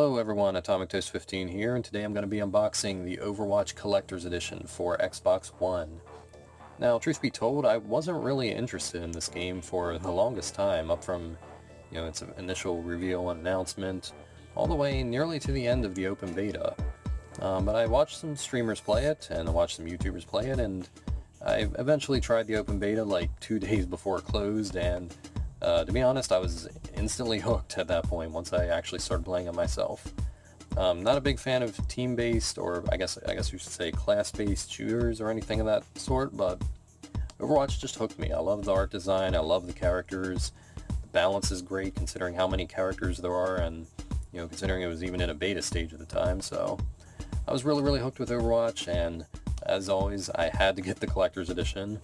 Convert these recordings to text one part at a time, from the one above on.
Hello everyone, Atomic Toast 15 here, and today I'm going to be unboxing the Overwatch Collector's Edition for Xbox One. Now, truth be told, I wasn't really interested in this game for the longest time, up from, its initial reveal and announcement, all the way nearly to the end of the open beta. But I watched some streamers play it, and I watched some YouTubers play it, and I eventually tried the open beta like 2 days before it closed, and to be honest, I was instantly hooked at that point once I actually started playing it myself. Not a big fan of team-based, or I guess you should say class-based shooters or anything of that sort, but Overwatch just hooked me. I love the art design, I love the characters, the balance is great considering how many characters there are, and considering it was even in a beta stage at the time, so I was really hooked with Overwatch, and as always, I had to get the Collector's Edition.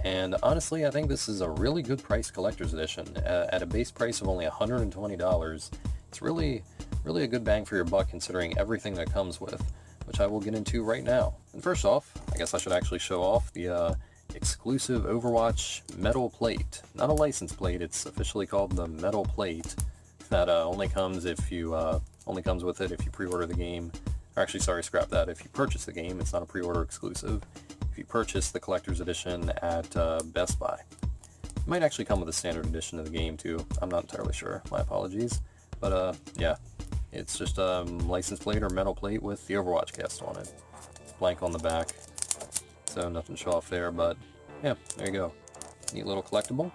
And honestly, I think this is a really good price Collector's Edition. At a base price of only $120, it's really a good bang for your buck considering everything that comes with, which I will get into right now. And first off, I guess I should actually show off the exclusive Overwatch metal plate. Not a license plate, it's officially called the metal plate. That only comes with it if you pre-order the game. Or actually, sorry, scrap that. If you purchase the game, it's not a pre-order exclusive. If you purchase the Collector's Edition at Best Buy. It might actually come with a standard edition of the game too. I'm not entirely sure. My apologies. But yeah, it's just a license plate or metal plate with the Overwatch cast on it. It's blank on the back, so nothing to show off there, but yeah, there you go. Neat little collectible.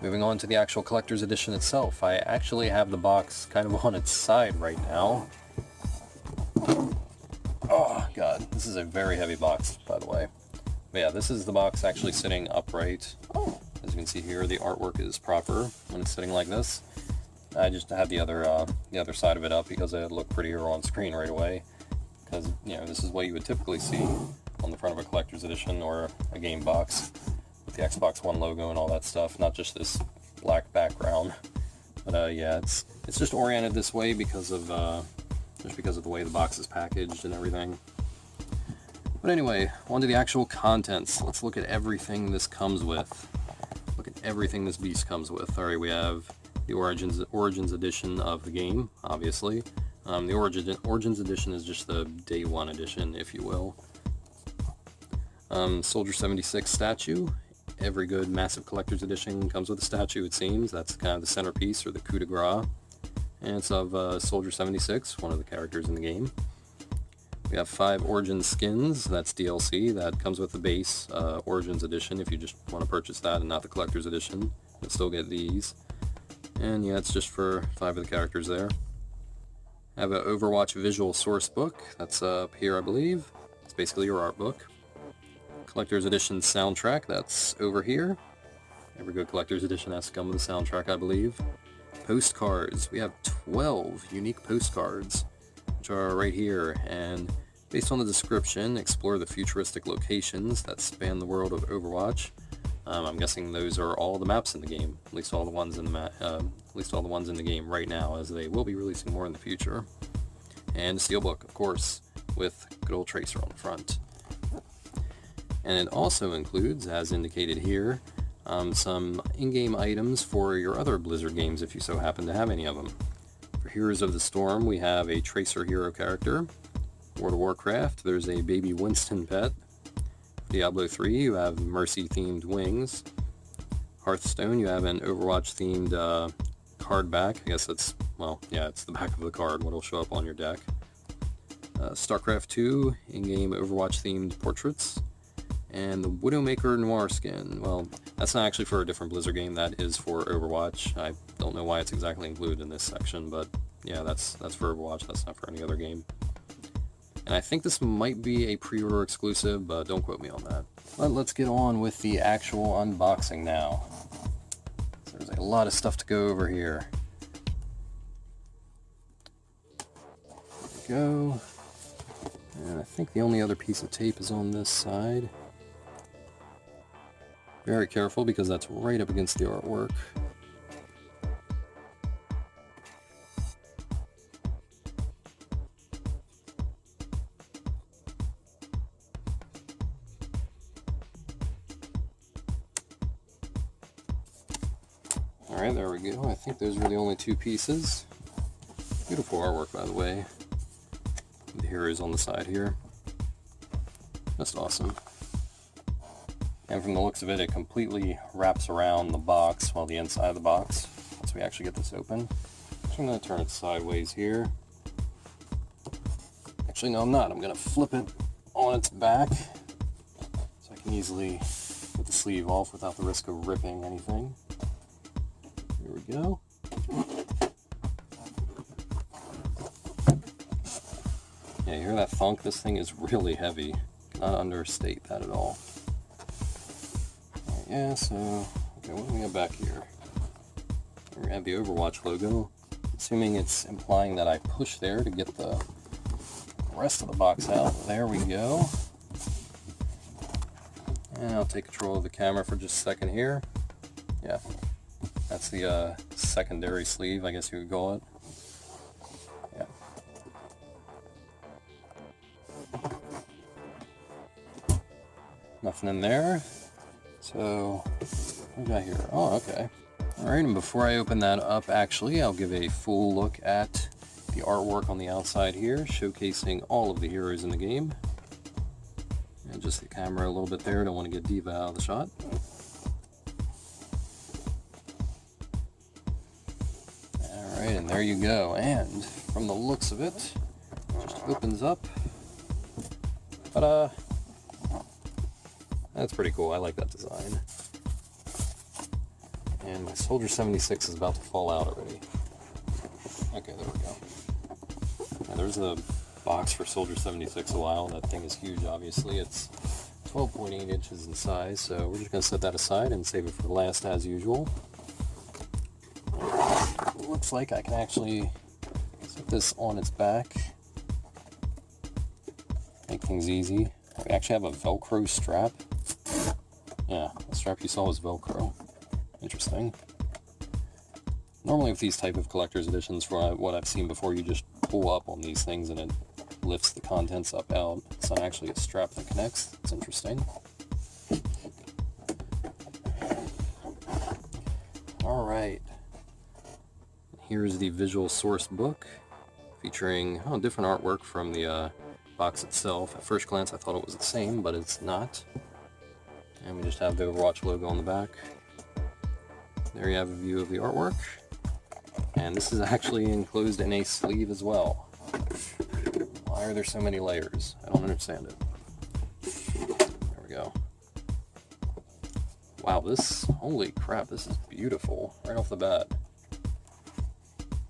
Moving on to the actual Collector's Edition itself. I actually have the box kind of on its side right now. Oh god, this is a very heavy box, by the way. But yeah, this is the box actually sitting upright. As you can see here, the artwork is proper when it's sitting like this. I just had the other side of it up because it looked prettier on screen right away. Because, this is what you would typically see on the front of a Collector's Edition or a game box with the Xbox One logo and all that stuff, not just this black background. But yeah, it's just oriented this way because of the way the box is packaged and everything. But anyway, on to the actual contents. Let's look at everything this comes with. Look at everything this beast comes with. Alright, we have the Origins edition of the game, obviously. The Origins edition is just the Day 1 edition, if you will. Soldier 76 statue. Every good massive collector's edition comes with a statue, it seems. That's kind of the centerpiece, or the coup de grace. And it's of Soldier 76, one of the characters in the game. We have 5 Origins skins, that's DLC, that comes with the base Origins edition. If you just want to purchase that and not the Collector's Edition, you'll still get these. And yeah, it's just for 5 of the characters there. I have an Overwatch visual source book, that's up here I believe. It's basically your art book. Collector's Edition soundtrack, that's over here. Every good Collector's Edition has to come with a soundtrack, I believe. Postcards, we have 12 unique postcards, which are right here, and based on the description, explore the futuristic locations that span the world of Overwatch. I'm guessing those are all the maps in the game, at least all the ones in the game right now, as they will be releasing more in the future. And a steelbook, of course, with good old Tracer on the front. And it also includes, as indicated here, some in-game items for your other Blizzard games if you so happen to have any of them. For Heroes of the Storm, we have a Tracer hero character. World of Warcraft, there's a baby Winston pet. For Diablo 3, you have Mercy-themed wings. Hearthstone, you have an Overwatch-themed card back. I guess that's, well, yeah, it's the back of the card, what'll show up on your deck. StarCraft 2, in-game Overwatch-themed portraits. And the Widowmaker Noir skin. Well, that's not actually for a different Blizzard game, that is for Overwatch. I don't know why it's exactly included in this section, but yeah, that's for Overwatch, that's not for any other game. And I think this might be a pre-order exclusive, but don't quote me on that. But let's get on with the actual unboxing now. So there's a lot of stuff to go over here. There we go. And I think the only other piece of tape is on this side. Very careful because that's right up against the artwork. Alright, there we go. I think those were the only 2 pieces. Beautiful artwork, by the way. The heroes on the side here. Just awesome. And from the looks of it, it completely wraps around the box, well, the inside of the box, once we actually get this open. So I'm going to turn it sideways here. Actually, no, I'm not. I'm going to flip it on its back so I can easily get the sleeve off without the risk of ripping anything. Here we go. Yeah, you hear that thunk? This thing is really heavy. Cannot understate that at all. Right, yeah, so, okay, what do we got back here? We have the Overwatch logo. Assuming it's implying that I push there to get the rest of the box out. There we go. And I'll take control of the camera for just a second here. Yeah, that's the secondary sleeve, I guess you would call it. Yeah. Nothing in there. So, what do we got here? Oh, okay. Alright, and before I open that up, actually, I'll give a full look at the artwork on the outside here, showcasing all of the heroes in the game. And just the camera a little bit there, don't want to get Diva out of the shot. Alright, and there you go. And from the looks of it, just opens up. Ta-da! That's pretty cool, I like that design. And my Soldier 76 is about to fall out already. Okay, there we go. Yeah, there's a box for Soldier 76 a while. That thing is huge, obviously. It's 12.8 inches in size, so we're just going to set that aside and save it for the last as usual. Looks like I can actually set this on its back. Make things easy. We actually have a Velcro strap. Yeah, the strap you saw was Velcro. Interesting. Normally with these type of collector's editions, for what I've seen before, you just pull up on these things and it lifts the contents up out. It's not actually a strap that connects. It's interesting. Alright. Here's the visual source book featuring different artwork from the box itself. At first glance I thought it was the same, but it's not. And we just have the Overwatch logo on the back. There you have a view of the artwork. And this is actually enclosed in a sleeve as well. Why are there so many layers? I don't understand it. There we go. Wow, this, holy crap, this is beautiful. Right off the bat.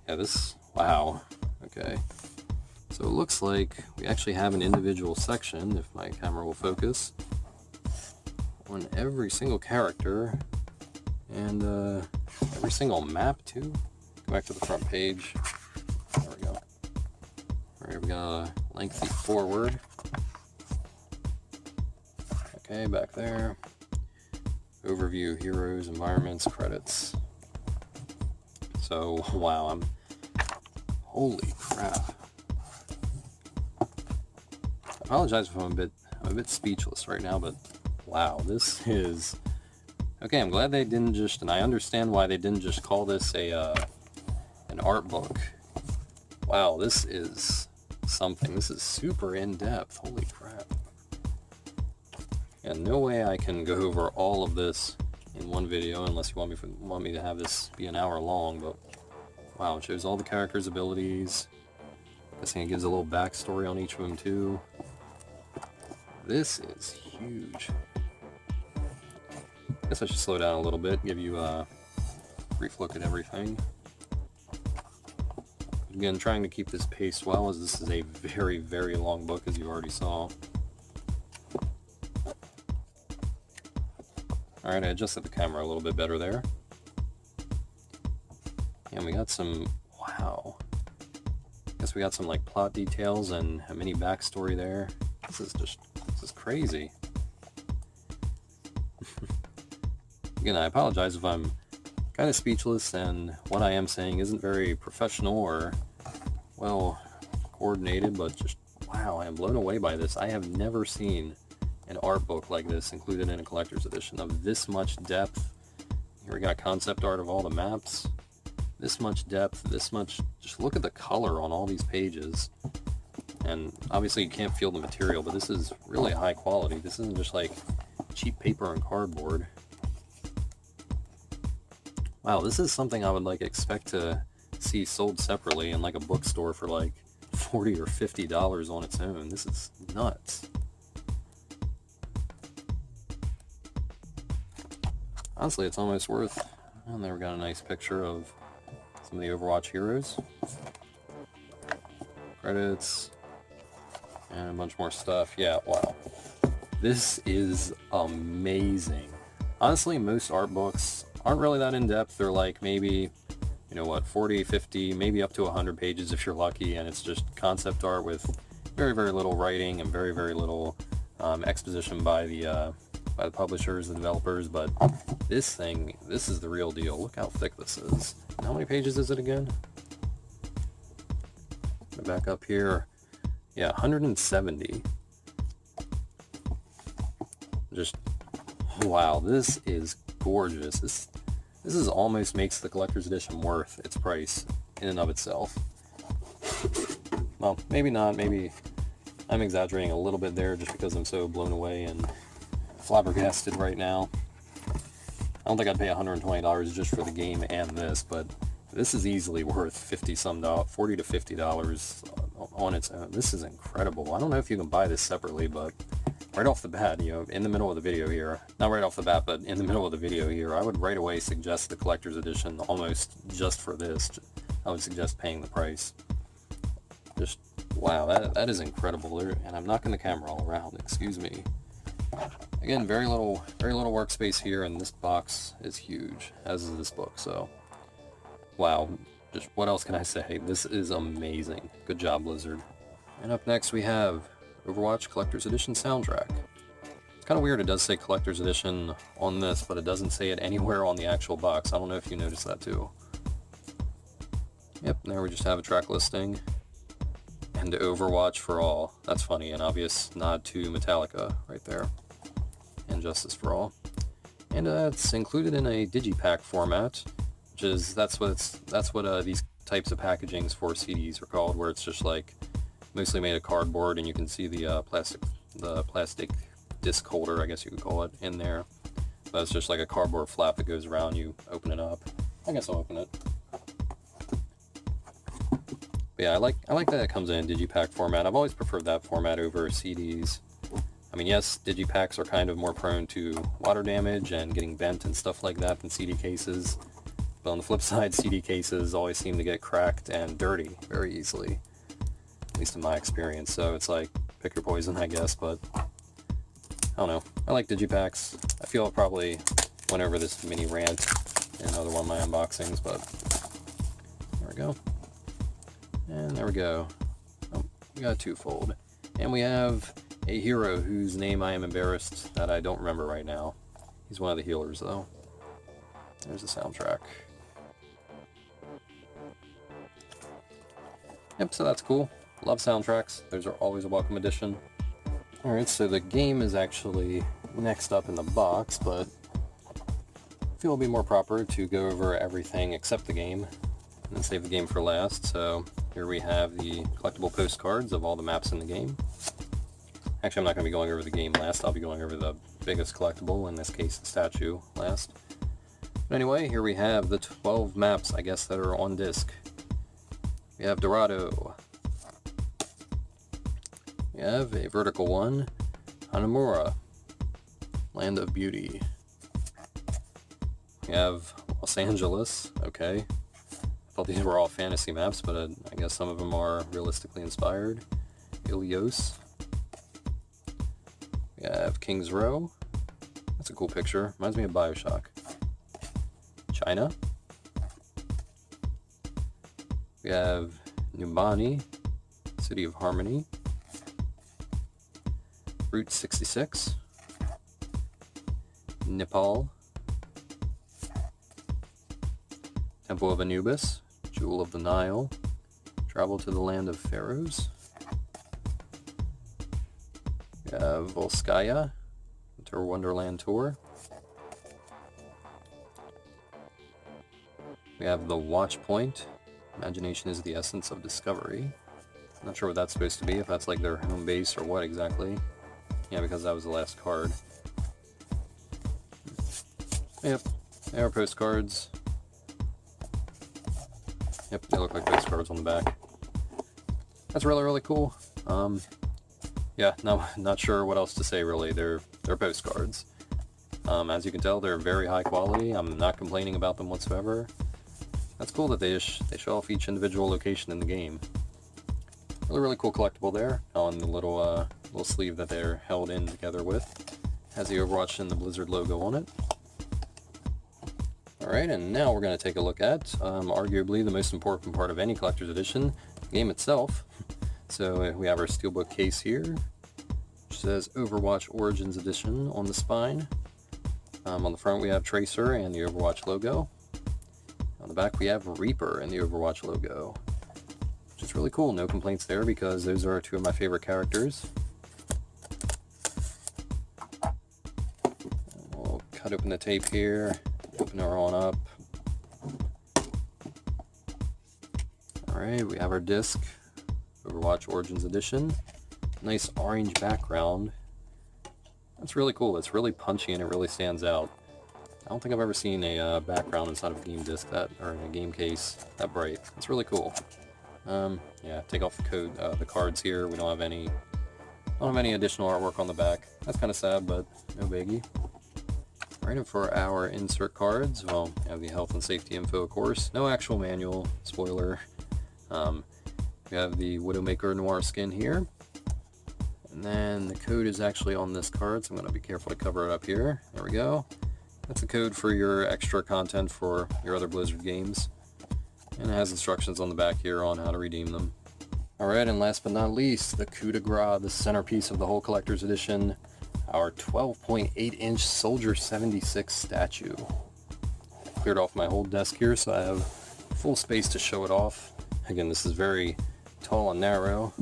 Yeah, this, wow. Okay. So it looks like we actually have an individual section, if my camera will focus, on every single character. And every single map too. Go back to the front page. There we go. Alright, we got a lengthy forward. Okay, back there. Overview, heroes, environments, credits. So, wow, holy crap. I apologize if I'm a bit speechless right now, but wow, this is... Okay, I'm glad they didn't just, and I understand why they didn't just call this an art book. Wow, this is something. This is super in-depth. Holy crap. Yeah, no way I can go over all of this in one video unless you want me to have this be an hour long, but wow, it shows all the characters' abilities. Guessing it gives a little backstory on each of them too. This is huge. I guess I should slow down a little bit, give you a brief look at everything. Again, trying to keep this pace well, as this is a very, very long book, as you already saw. Alright, I adjusted the camera a little bit better there. And we got some, wow. Guess we got some like plot details and a mini backstory there. This is crazy. Again, I apologize if I'm kind of speechless and what I am saying isn't very professional or well coordinated, but just wow, I am blown away by this. I have never seen an art book like this included in a collector's edition of this much depth. Here we got concept art of all the maps. this much depth, this much, just look at the color on all these pages. And obviously you can't feel the material, but this is really high quality. This isn't just like cheap paper and cardboard. Wow, this is something I would like expect to see sold separately in like a bookstore for like $40 or $50 on its own. This is nuts. Honestly, it's almost worth. And there we got a nice picture of some of the Overwatch heroes. Credits. And a bunch more stuff. Yeah, wow. This is amazing. Honestly, most art books aren't really that in-depth. They're like maybe, you know what, 40, 50, maybe up to 100 pages if you're lucky, and it's just concept art with very, very little writing and very, very little exposition by the publishers, the developers. But this thing, this is the real deal. Look how thick this is. And how many pages is it again? Back up here. Yeah, 170. Just, wow, this is gorgeous. This is almost makes the collector's edition worth its price in and of itself. Well, maybe not. Maybe I'm exaggerating a little bit there just because I'm so blown away and flabbergasted right now. I don't think I'd pay $120 just for the game and this, but this is easily worth $40 to $50 on its own. This is incredible. I don't know if you can buy this separately, but right off the bat, you know, in the middle of the video here, not right off the bat, but in the middle of the video here, I would right away suggest the collector's edition almost just for this. I would suggest paying the price. Just, wow, that is incredible. And I'm knocking the camera all around, excuse me. Again, very little workspace here, and this box is huge, as is this book, so wow, just what else can I say? This is amazing. Good job, Blizzard. And up next we have Overwatch Collector's Edition soundtrack. It's kind of weird, it does say Collector's Edition on this, but it doesn't say it anywhere on the actual box. I don't know if you noticed that too. Yep, there we just have a track listing. And Overwatch for All. That's funny, an obvious nod to Metallica right there. And Justice for All. And it's included in a digipack format, which is that's what these types of packagings for CDs are called, where it's just like mostly made of cardboard, and you can see the plastic disc holder, I guess you could call it, in there. But it's just like a cardboard flap that goes around. You open it up. I guess I'll open it. But yeah, I like that it comes in digipack format. I've always preferred that format over CDs. I mean, yes, digipacks are kind of more prone to water damage and getting bent and stuff like that than CD cases. But on the flip side, CD cases always seem to get cracked and dirty very easily, at least in my experience. So it's like, pick your poison, I guess, but I don't know. I like digipacks. I feel I probably went over this mini rant in another one of my unboxings, but there we go. And there we go. Oh, we got a twofold. And we have a hero whose name I am embarrassed that I don't remember right now. He's one of the healers, though. There's the soundtrack. Yep, so that's cool. Love soundtracks. Those are always a welcome addition. Alright, so the game is actually next up in the box, but I feel it'll be more proper to go over everything except the game, and then save the game for last. So here we have the collectible postcards of all the maps in the game. Actually, I'm not going to be going over the game last. I'll be going over the biggest collectible, in this case the statue, last. But anyway, here we have the 12 maps, I guess, that are on disc. We have Dorado. We have a vertical one, Hanamura, Land of Beauty. We have Los Angeles, okay. I thought these were all fantasy maps, but I guess some of them are realistically inspired. Ilios. We have King's Row. That's a cool picture. Reminds me of Bioshock. China. We have Numbani, City of Harmony. Route 66. Nepal. Temple of Anubis. Jewel of the Nile. Travel to the Land of Pharaohs. We have Volskaya, Winter Wonderland Tour. we have the watch point. Imagination is the essence of discovery. Not sure what that's supposed to be, if that's like their home base or what exactly. Yeah, because that was the last card. Yep, they are postcards. Yep, they look like postcards on the back. That's really, really cool. Yeah, no, not sure what else to say really. They're postcards. As you can tell, they're very high quality. I'm not complaining about them whatsoever. That's cool that they show off each individual location in the game. Really, really cool collectible there on the little sleeve that they're held in together with. Has the Overwatch and the Blizzard logo on it. Alright, and now we're going to take a look at arguably the most important part of any collector's edition, the game itself. So we have our steelbook case here, which says Overwatch Origins Edition on the spine. On the front we have Tracer and the Overwatch logo. On the back we have Reaper and the Overwatch logo. Which is really cool, no complaints there because those are two of my favorite characters. We'll cut open the tape here, open her on up. Alright, we have our disc, Overwatch Origins Edition. Nice orange background. That's really cool. It's really punchy and it really stands out. I don't think I've ever seen a background inside of a game disc or in a game case that bright. It's really cool. Yeah, take off the cards here. We don't have any additional artwork on the back. That's kind of sad, but no biggie. Alright, and for our insert cards, well, we have the health and safety info, of course. No actual manual, spoiler. We have the Widowmaker Noir skin here. And then the code is actually on this card, so I'm going to be careful to cover it up here. There we go. That's the code for your extra content for your other Blizzard games. And it has instructions on the back here on how to redeem them. Alright, and last but not least, the coup de grace, the centerpiece of the whole collector's edition, our 12.8-inch Soldier 76 statue. Cleared off my whole desk here, so I have full space to show it off. Again, this is very tall and narrow,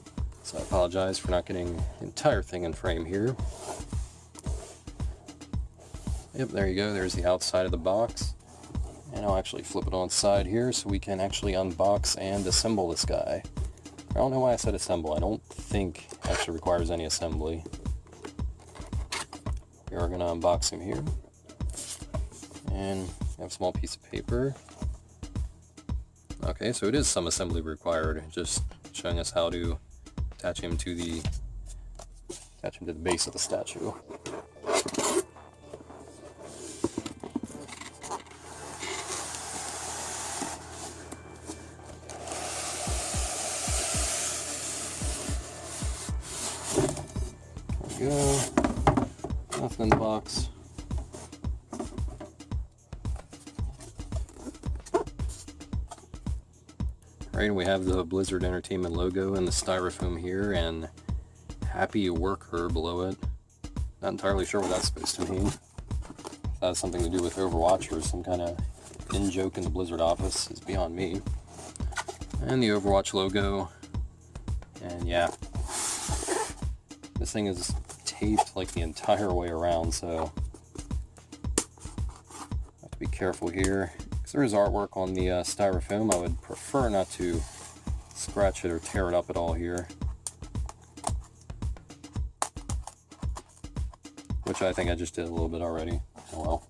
so I apologize for not getting the entire thing in frame here. Yep, there you go. There's the outside of the box. And I'll actually flip it on its side here so we can actually unbox and assemble this guy. I don't know why I said assemble. I don't think it actually requires any assembly. We are going to unbox him here. And we have a small piece of paper. Okay, so it is some assembly required, just showing us how to attach him to the base of the statue. There we go. Nothing in the box. Right, we have the Blizzard Entertainment logo and the styrofoam here, and Happy Worker below it. Not entirely sure what that's supposed to mean. If that has something to do with Overwatch or some kind of in-joke in the Blizzard office is beyond me. And the Overwatch logo. And yeah, this thing is taped like the entire way around, so I have to be careful here. There is artwork on the styrofoam. I would prefer not to scratch it or tear it up at all here. Which I think I just did a little bit already. Oh well.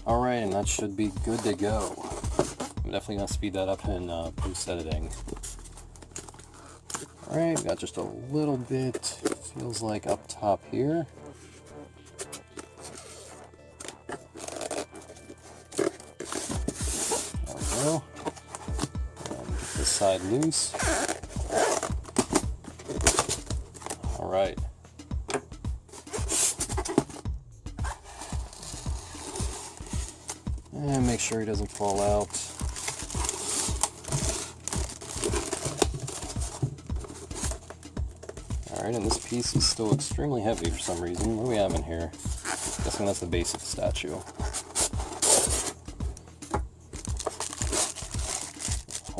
Alright, and that should be good to go. I'm definitely going to speed that up in post-editing. Alright, got just a little bit, feels like up top here. There we go. And get this side loose. Alright. And make sure he doesn't fall out. Alright, and this piece is still extremely heavy for some reason. What do we have in here? Guessing that's the base of the statue.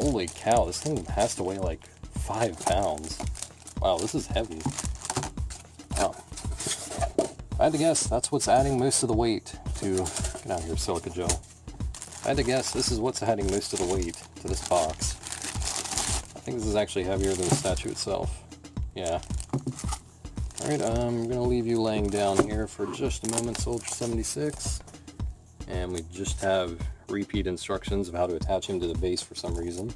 Holy cow, this thing has to weigh like 5 pounds. Wow, this is heavy. Wow. If I had to guess, that's what's adding most of the weight to... Get out of here, Silica Joe. If I had to guess, this is what's adding most of the weight to this box. I think this is actually heavier than the statue itself. Yeah. Alright, I'm going to leave you laying down here for just a moment, Soldier 76. And we just have repeat instructions of how to attach him to the base for some reason.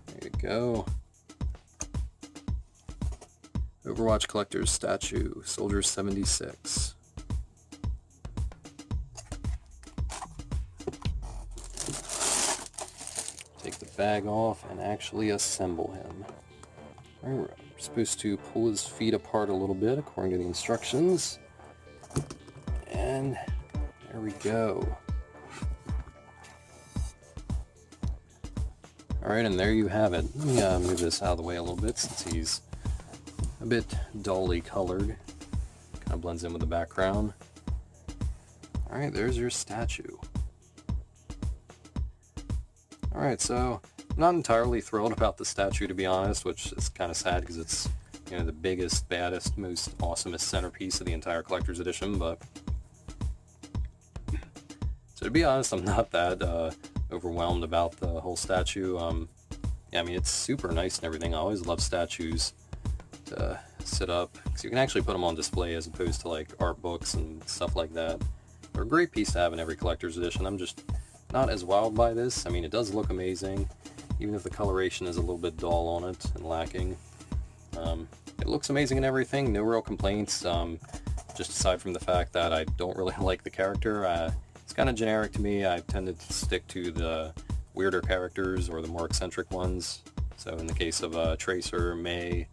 There you go. Overwatch Collector's Statue, Soldier 76. Take the bag off and actually assemble him. Alright, we're supposed to pull his feet apart a little bit according to the instructions. And there we go. Alright, and there you have it. Let me move this out of the way a little bit since he's a bit dully colored. Kind of blends in with the background. Alright, there's your statue. Alright, so I'm not entirely thrilled about the statue, to be honest, which is kind of sad because it's, you know, the biggest, baddest, most awesomest centerpiece of the entire collector's edition, but... So to be honest, I'm not that overwhelmed about the whole statue. Yeah, I mean, it's super nice and everything. I always love statues to sit up, because you can actually put them on display as opposed to like art books and stuff like that. They're a great piece to have in every collector's edition. I'm just not as wowed by this. I mean, it does look amazing, even if the coloration is a little bit dull on it and lacking. It looks amazing and everything, no real complaints, just aside from the fact that I don't really like the character. It's kind of generic to me. I tended to stick to the weirder characters or the more eccentric ones. So in the case of Tracer, May,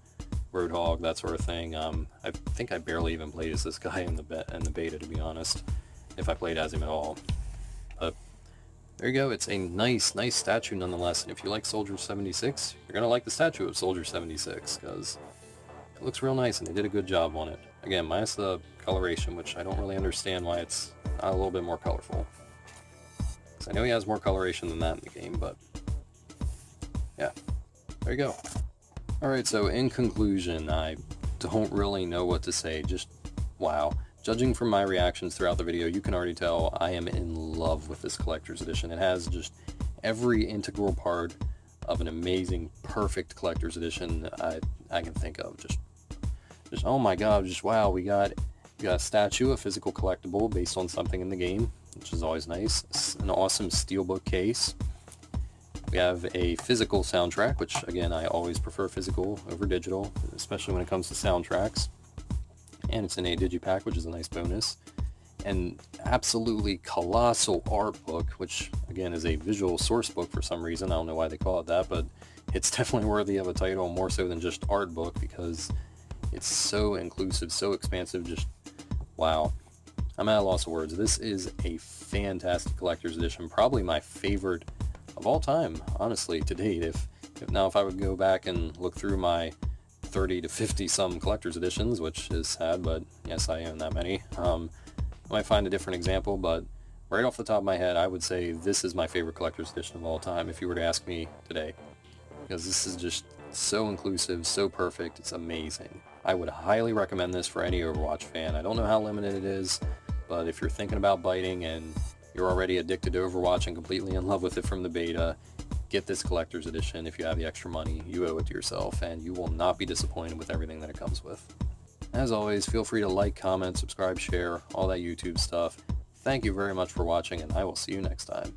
Roadhog, that sort of thing, I think I barely even played as this guy in the beta, to be honest, if I played as him at all. But there you go, it's a nice statue nonetheless, and if you like Soldier 76, you're going to like the statue of Soldier 76, because it looks real nice and they did a good job on it. Again, minus the coloration, which I don't really understand why it's not a little bit more colorful. Because I know he has more coloration than that in the game, but yeah, there you go. Alright, so in conclusion, I don't really know what to say, just wow. Judging from my reactions throughout the video, you can already tell I am in love with this collector's edition. It has just every integral part of an amazing, perfect collector's edition I can think of. Just oh my god, just wow, we got a statue, a physical collectible based on something in the game, which is always nice. An awesome steelbook case. We have a physical soundtrack, which again, I always prefer physical over digital, especially when it comes to soundtracks. And it's in a digipack, which is a nice bonus. And absolutely colossal art book, which again is a visual source book for some reason. I don't know why they call it that, but it's definitely worthy of a title, more so than just art book, because it's so inclusive, so expansive, just wow. I'm at a loss of words. This is a fantastic collector's edition, probably my favorite of all time, honestly, to date. If I would go back and look through my 30 to 50 some collector's editions, which is sad, but yes, I own that many. I might find a different example, but right off the top of my head, I would say this is my favorite collector's edition of all time if you were to ask me today, because this is just so inclusive, so perfect, it's amazing. I would highly recommend this for any Overwatch fan. I don't know how limited it is, but if you're thinking about biting and you're already addicted to Overwatch and completely in love with it from the beta, get this collector's edition. If you have the extra money, you owe it to yourself, and you will not be disappointed with everything that it comes with. As always, feel free to like, comment, subscribe, share, all that YouTube stuff. Thank you very much for watching, and I will see you next time.